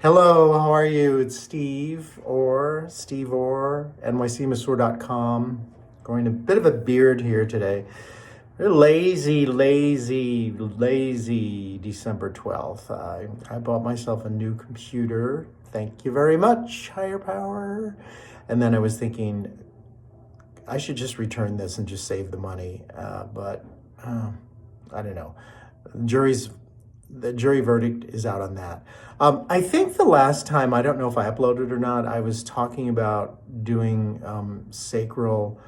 Hello, how are you? It's Steve Orr, nycmasseur.com. Growing a bit of a beard here today. Lazy December 12th. I bought myself a new computer. Thank you very much, higher power. And then I was thinking, I should just return this and just save the money. But I don't know. Jury's the jury verdict is out on that. I think the last time, I don't know if I uploaded or not, I was talking about doing sacral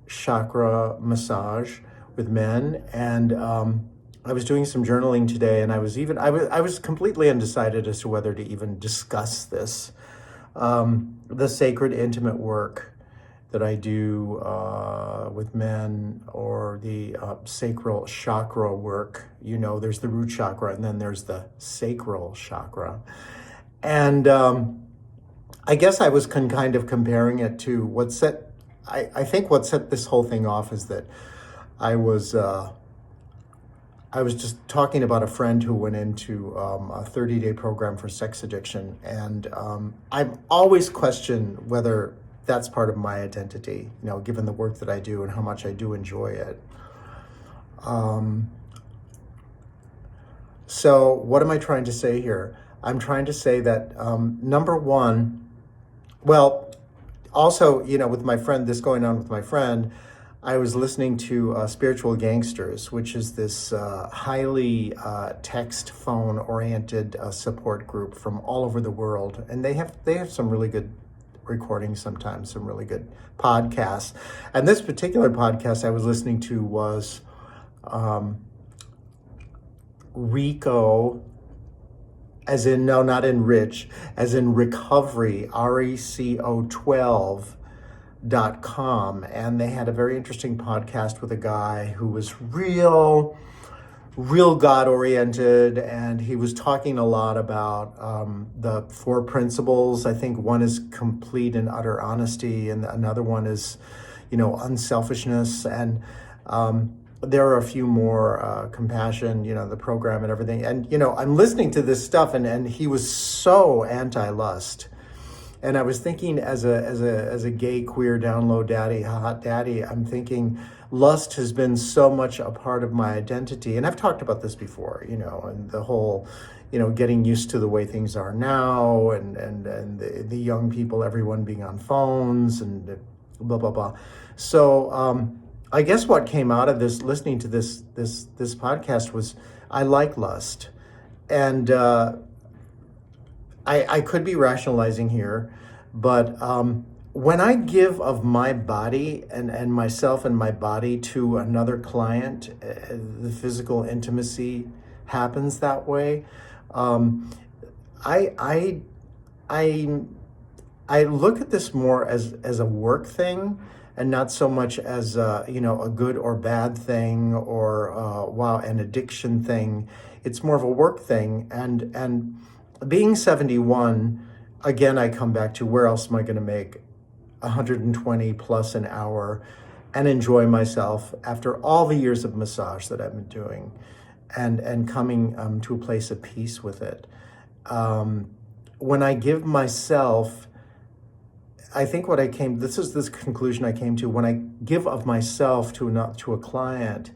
chakra massage with men, and I was doing some journaling today, and I was completely undecided as to whether to even discuss this, the sacred intimate work that I do with men, or the sacral chakra work. You know, there's the root chakra and then there's the sacral chakra. And I guess I was kind of comparing it to I think what set this whole thing off is that I was just talking about a friend who went into a 30-day program for sex addiction. And I've always questioned whether that's part of my identity, you know, given the work that I do and how much I do enjoy it. So what am I trying to say here? I'm trying to say that number one, well, also, you know, with my friend, this going on with my friend, I was listening to Spiritual Gangsters, which is this highly text phone oriented support group from all over the world, and they have some really good recordings, sometimes some really good podcasts. And this particular podcast I was listening to was Rico, as in, no, not in rich, as in recovery, RECO12.com. And they had a very interesting podcast with a guy who was real God oriented, and he was talking a lot about the four principles. I think one is complete and utter honesty, and another one is, you know, unselfishness, and there are a few more, compassion, you know, the program and everything. And you know, I'm listening to this stuff, and he was so anti-lust. And I was thinking, as a gay, queer, down low daddy, hot daddy, I'm thinking lust has been so much a part of my identity. And I've talked about this before, you know, and the whole, you know, getting used to the way things are now, and the young people, everyone being on phones and blah, blah, blah. So I guess what came out of this, listening to this podcast, was I like lust. And I could be rationalizing here, but when I give of my body and myself and my body to another client, the physical intimacy happens that way. I look at this more as a work thing, and not so much as you know, a good or bad thing, or an addiction thing. It's more of a work thing, and being 71, again, I come back to, where else am I going to make 120 plus an hour and enjoy myself after all the years of massage that I've been doing, and coming to a place of peace with it. When I give myself, I think this conclusion I came to, when I give of myself to a client,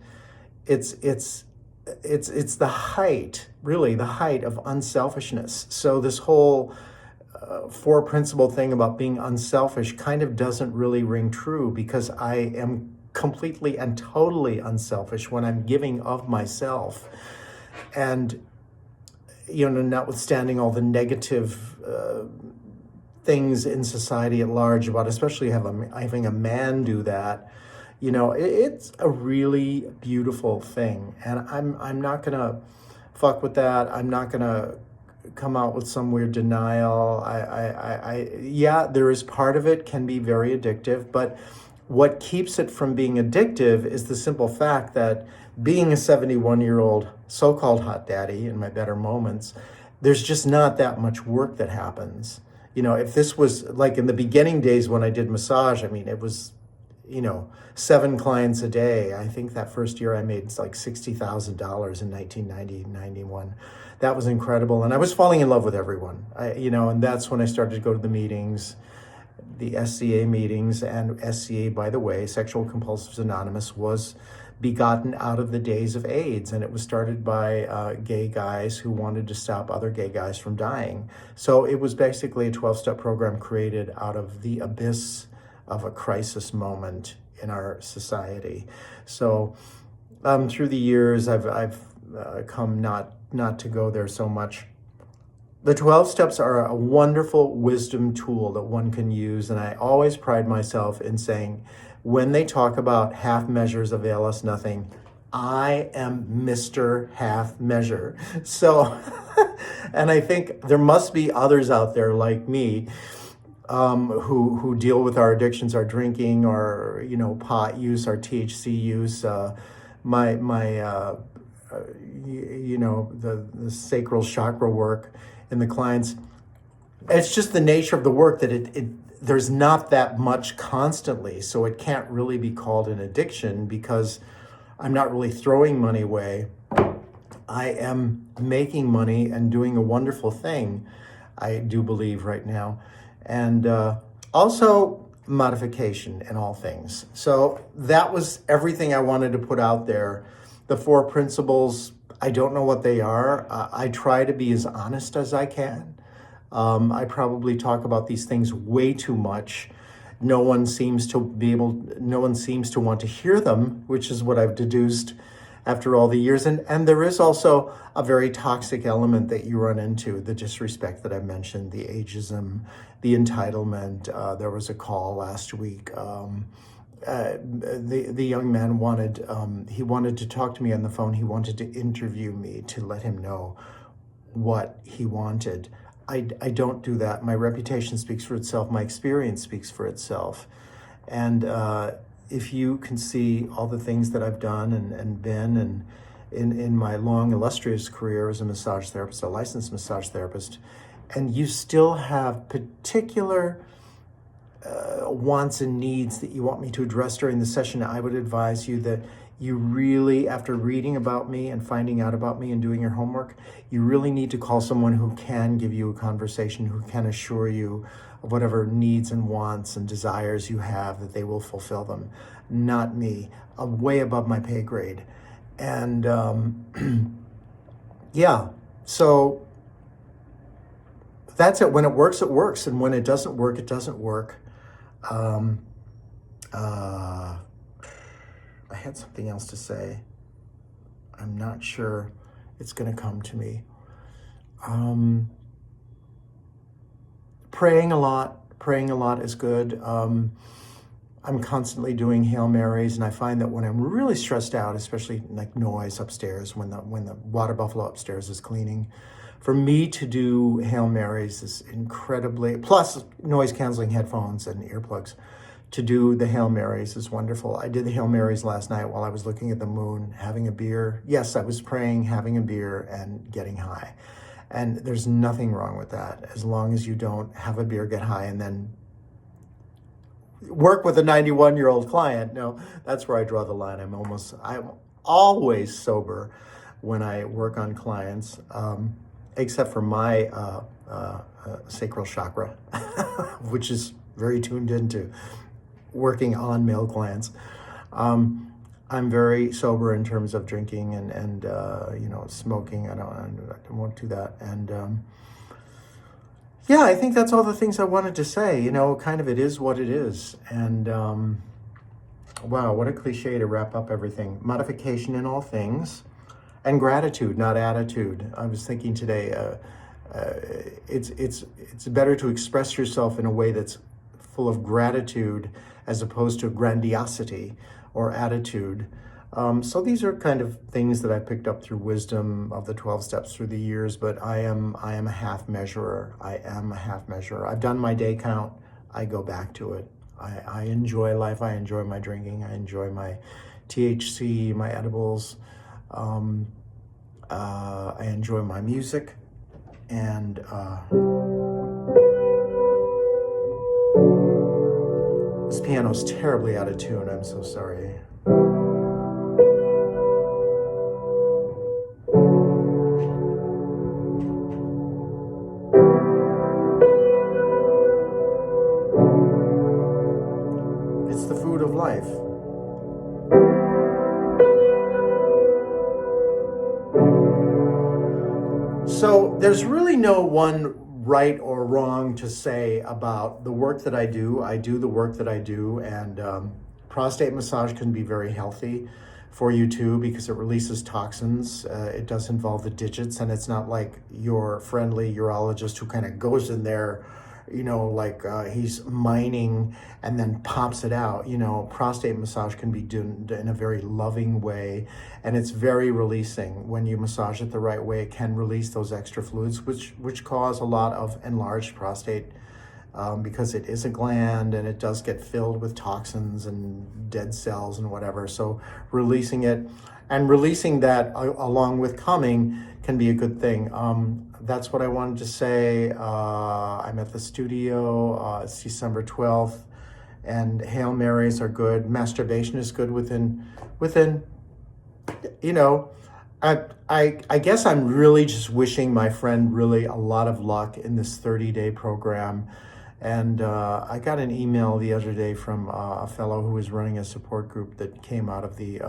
it's the height, really the height of unselfishness. So this whole four principle thing about being unselfish kind of doesn't really ring true, because I am completely and totally unselfish when I'm giving of myself. And, you know, notwithstanding all the negative things in society at large about, especially having a man do that, you know, it's a really beautiful thing. And I'm not gonna fuck with that. I'm not gonna come out with some weird denial. Yeah, there is part of it can be very addictive, but what keeps it from being addictive is the simple fact that, being a 71-year-old so-called hot daddy in my better moments, there's just not that much work that happens. You know, if this was like in the beginning days when I did massage, I mean, it was, you know, 7 clients a day. I think that first year I made like $60,000 in 1990, 91. that was incredible. And I was falling in love with everyone, and that's when I started to go to the meetings, the SCA meetings. And SCA, by the way, Sexual Compulsives Anonymous, was begotten out of the days of AIDS, and it was started by gay guys who wanted to stop other gay guys from dying. So it was basically a 12-step program created out of the abyss of a crisis moment in our society. So through the years, I've come not to go there so much. The 12 steps are a wonderful wisdom tool that one can use, and I always pride myself in saying, when they talk about half measures avail us nothing, I am Mr. Half Measure. So, and I think there must be others out there like me who deal with our addictions, our drinking, our pot use, our THC use, the sacral chakra work in the clients. It's just the nature of the work that there's not that much constantly, so it can't really be called an addiction because I'm not really throwing money away. I am making money and doing a wonderful thing, I do believe right now. And also modification in all things. So that was everything I wanted to put out there. The 4 principles, I don't know what they are. I try to be as honest as I can. I probably talk about these things way too much. No one seems to want to hear them, which is what I've deduced after all the years. And there is also a very toxic element that you run into, the disrespect that I mentioned, the ageism, the entitlement. There was a call last week. The young man wanted to talk to me on the phone. He wanted to interview me to let him know what he wanted. I don't do that. My reputation speaks for itself. My experience speaks for itself. And if you can see all the things that I've done and been, and in my long, illustrious career as a massage therapist, a licensed massage therapist, and you still have particular wants and needs that you want me to address during the session, I would advise you that you really, after reading about me and finding out about me and doing your homework, you really need to call someone who can give you a conversation, who can assure you of whatever needs and wants and desires you have, that they will fulfill them. Not me, way above my pay grade. And yeah, so that's it. When it works, it works. And when it doesn't work, it doesn't work. I had something else to say. I'm not sure it's going to come to me. Praying a lot is good. I'm constantly doing Hail Marys, and I find that when I'm really stressed out, especially like noise upstairs, when the water buffalo upstairs is cleaning, for me to do Hail Marys is incredibly, plus noise canceling headphones and earplugs. To do the Hail Marys is wonderful. I did the Hail Marys last night while I was looking at the moon, having a beer. Yes, I was praying, having a beer, and getting high. And there's nothing wrong with that, as long as you don't have a beer, get high, and then work with a 91-year-old client. No, that's where I draw the line. I'm always sober when I work on clients, except for my sacral chakra, which is very tuned into working on male clients. I'm very sober in terms of drinking and smoking. I won't do that. And yeah, I think that's all the things I wanted to say. Kind of it is what it is. And wow, what a cliche to wrap up everything. Modification in all things, and gratitude, not attitude. I was thinking today, it's better to express yourself in a way that's full of gratitude as opposed to grandiosity or attitude. So these are kind of things that I picked up through wisdom of the 12 steps through the years, but I am a half measurer. I've done my day count. I go back to it. I enjoy life. I enjoy my drinking. I enjoy my THC, my edibles. I enjoy my music. And this piano's terribly out of tune. I'm so sorry. So there's really no one right or wrong to say about the work that I do. I do the work that I do, and prostate massage can be very healthy for you too because it releases toxins. It does involve the digits, and it's not like your friendly urologist who kind of goes in there, like he's mining and then pops it out. Prostate massage can be done in a very loving way, and it's very releasing. When you massage it the right way, it can release those extra fluids, which cause a lot of enlarged prostate, because it is a gland and it does get filled with toxins and dead cells and whatever. So releasing it and releasing that along with coming can be a good thing. That's what I wanted to say. I'm at the studio. It's December 12th, and Hail Marys are good. Masturbation is good within. I guess I'm really just wishing my friend really a lot of luck in this 30-day program. And I got an email the other day from a fellow who was running a support group that came out of the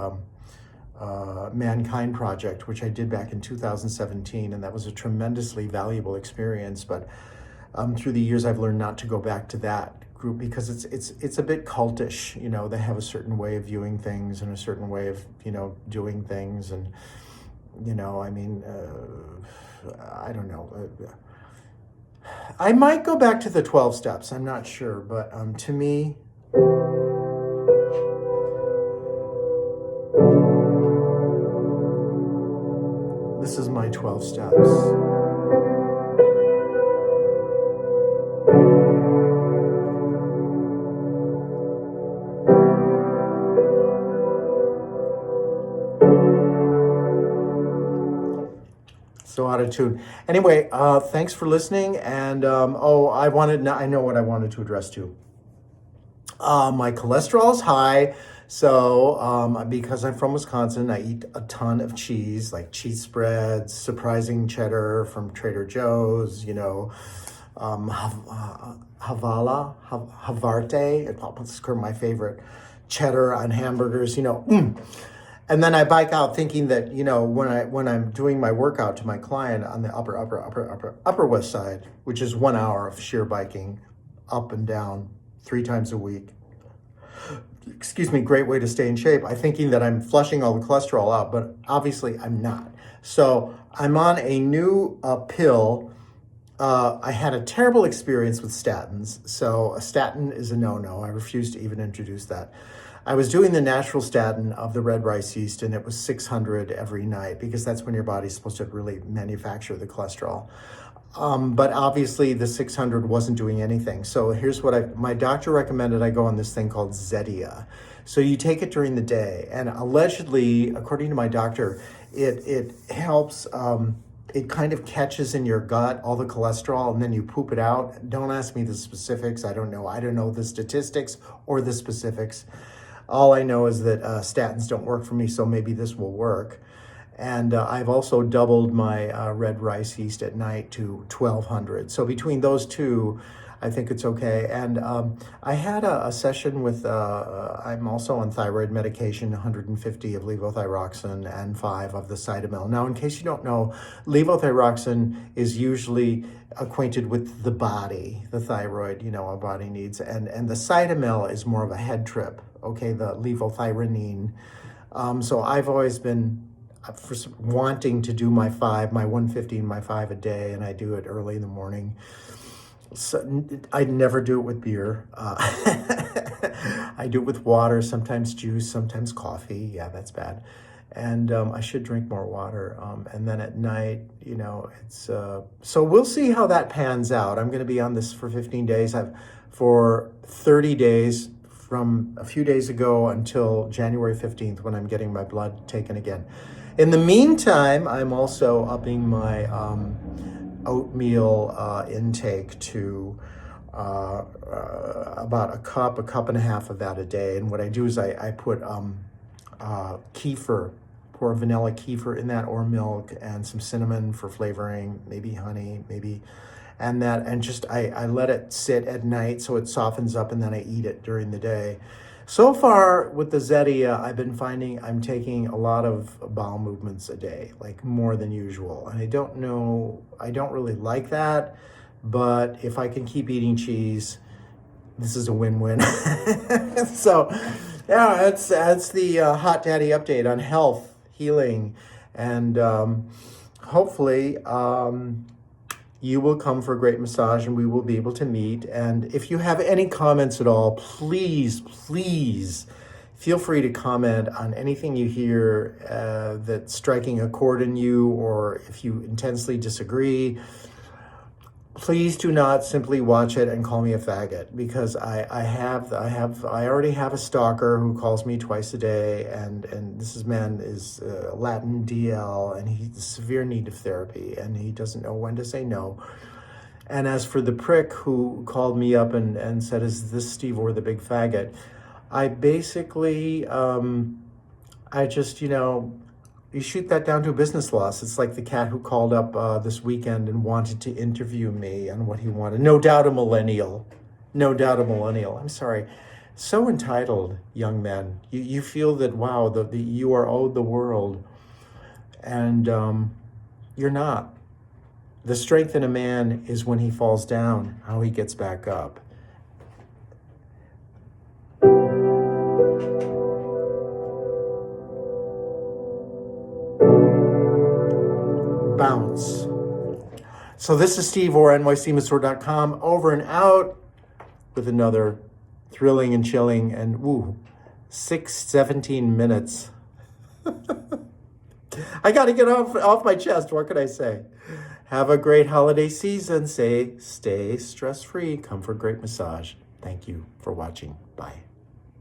Mankind Project, which I did back in 2017, and that was a tremendously valuable experience. But through the years, I've learned not to go back to that group because it's a bit cultish. They have a certain way of viewing things and a certain way of doing things, and I don't know. I might go back to the 12 steps. I'm not sure, but to me. This is my 12 steps. So out of tune. Anyway, thanks for listening. And I know what I wanted to address too. My cholesterol is high. So because I'm from Wisconsin, I eat a ton of cheese, like cheese spreads, surprising cheddar from Trader Joe's, Havarte, it's my favorite, cheddar on hamburgers, And then I bike out thinking that, when I'm doing my workout to my client on the upper west side, which is 1 hour of sheer biking up and down 3 times a week. Excuse me, great way to stay in shape. I'm thinking that I'm flushing all the cholesterol out, but obviously I'm not. So I'm on a new pill. I had a terrible experience with statins. So a statin is a no-no. I refuse to even introduce that. I was doing the natural statin of the red rice yeast, and it was 600 every night because that's when your body's supposed to really manufacture the cholesterol. But obviously the 600 wasn't doing anything. So here's what my doctor recommended I go on this thing called Zetia. So you take it during the day, and allegedly, according to my doctor, it helps, it kind of catches in your gut all the cholesterol and then you poop it out. Don't ask me the specifics. I don't know. I don't know the statistics or the specifics. All I know is that statins don't work for me, so maybe this will work. And I've also doubled my red rice yeast at night to 1200. So between those two, I think it's okay. And I had a session with, I'm also on thyroid medication, 150 of levothyroxine and 5 of the Cytomel. Now, in case you don't know, levothyroxine is usually acquainted with the body, the thyroid, our body needs. And the Cytomel is more of a head trip, okay, the levothyronine. So I've always been wanting to do my 150 and my 5 a day, and I do it early in the morning. So I never do it with beer. I do it with water, sometimes juice, sometimes coffee. Yeah, that's bad. And I should drink more water. And then at night, it's, so we'll see how that pans out. I'm going to be on this for 15 days. For 30 days from a few days ago until January 15th when I'm getting my blood taken again. In the meantime, I'm also upping my oatmeal intake to about a cup and a half of that a day. And what I do is I put kefir, pour vanilla kefir in that, or milk, and some cinnamon for flavoring, maybe honey, and just I let it sit at night so it softens up, and then I eat it during the day. So far with the Zetia, I've been finding I'm taking a lot of bowel movements a day, like more than usual. And I don't know, I don't really like that, but if I can keep eating cheese, this is a win-win. So, yeah, that's the Hot Daddy update on health, healing, and hopefully you will come for a great massage and we will be able to meet. And if you have any comments at all, please, please feel free to comment on anything you hear that's striking a chord in you, or if you intensely disagree. Please do not simply watch it and call me a faggot, because I already have a stalker who calls me twice a day, and this man is Latin DL, and he's in severe need of therapy, and he doesn't know when to say no. And as for the prick who called me up and said, "Is this Steve Orr the big faggot?" I basically, I just, you shoot that down to a business loss. It's like the cat who called up this weekend and wanted to interview me on what he wanted. No doubt a millennial. No doubt a millennial. I'm sorry. So entitled, young men. You feel that, wow, you are owed the world. And you're not. The strength in a man is when he falls down, how he gets back up. Bounce. So this is Steve Orr, nycmasseur.com, over and out with another thrilling and chilling and 17 minutes. I got to get off my chest. What can I say? Have a great holiday season. Stay stress-free. Come for a great massage. Thank you for watching. Bye.